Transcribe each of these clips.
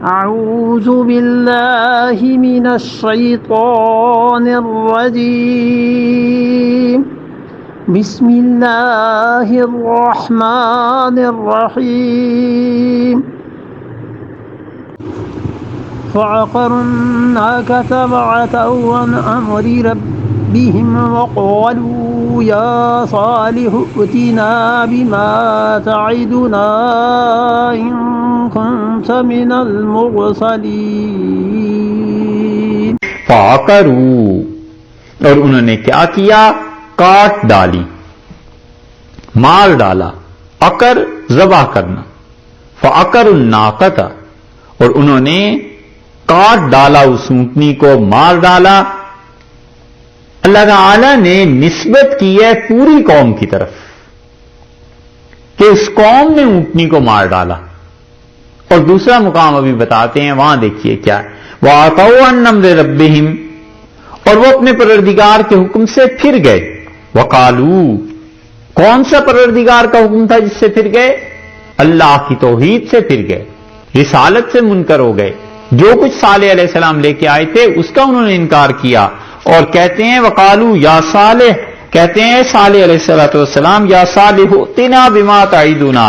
أعوذ بالله من الشيطان الرجيم بسم الله الرحمن الرحيم فعقروا الناقة بعتوا عن أمر ربهم وقالوا يا صالح ائتنا بما تعدنا إن كنت من المرسلين فعقروا، اور انہوں نے کیا کیا؟ کاٹ ڈالی، مار ڈالا۔ عقر ذبح کرنا، فعقروا الناقۃ، اور انہوں نے کاٹ ڈالا اس اونٹنی کو، مار ڈالا۔ اللہ تعالی نے نسبت کی ہے پوری قوم کی طرف کہ اس قوم نے اونٹنی کو مار ڈالا۔ اور دوسرا مقام ابھی بتاتے ہیں، وہاں دیکھیے کیا ہے، وَعَتَوْا عَنْ أَمْرِ رَبِّهِمْ، اور وہ اپنے پروردگار کے حکم سے پھر گئے۔ وَقَالُوا، کون سا پروردگار کا حکم تھا جس سے پھر گئے؟ اللہ کی توحید سے پھر گئے، رسالت سے منکر ہو گئے۔ جو کچھ صالح علیہ السلام لے کے آئے تھے اس کا انہوں نے انکار کیا، اور کہتے ہیں وَقَالُوا یا صالح، کہتے ہیں صالح علیہ السلام، یا صالح ائتنا بما تعدنا،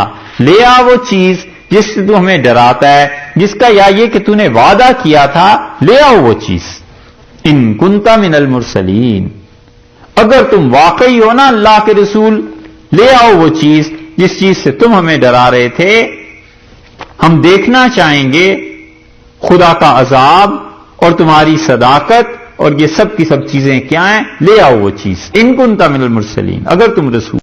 لے آ وہ چیز جس سے تو ہمیں ڈراتا ہے، جس کا یا یہ کہ تو نے وعدہ کیا تھا، لے آؤ وہ چیز۔ ان کنت من المرسلین، اگر تم واقعی ہو نا اللہ کے رسول، لے آؤ وہ چیز جس چیز سے تم ہمیں ڈرا رہے تھے۔ ہم دیکھنا چاہیں گے خدا کا عذاب اور تمہاری صداقت، اور یہ سب کی سب چیزیں کیا ہیں، لے آؤ وہ چیز۔ ان کنت من المرسلین، اگر تم رسول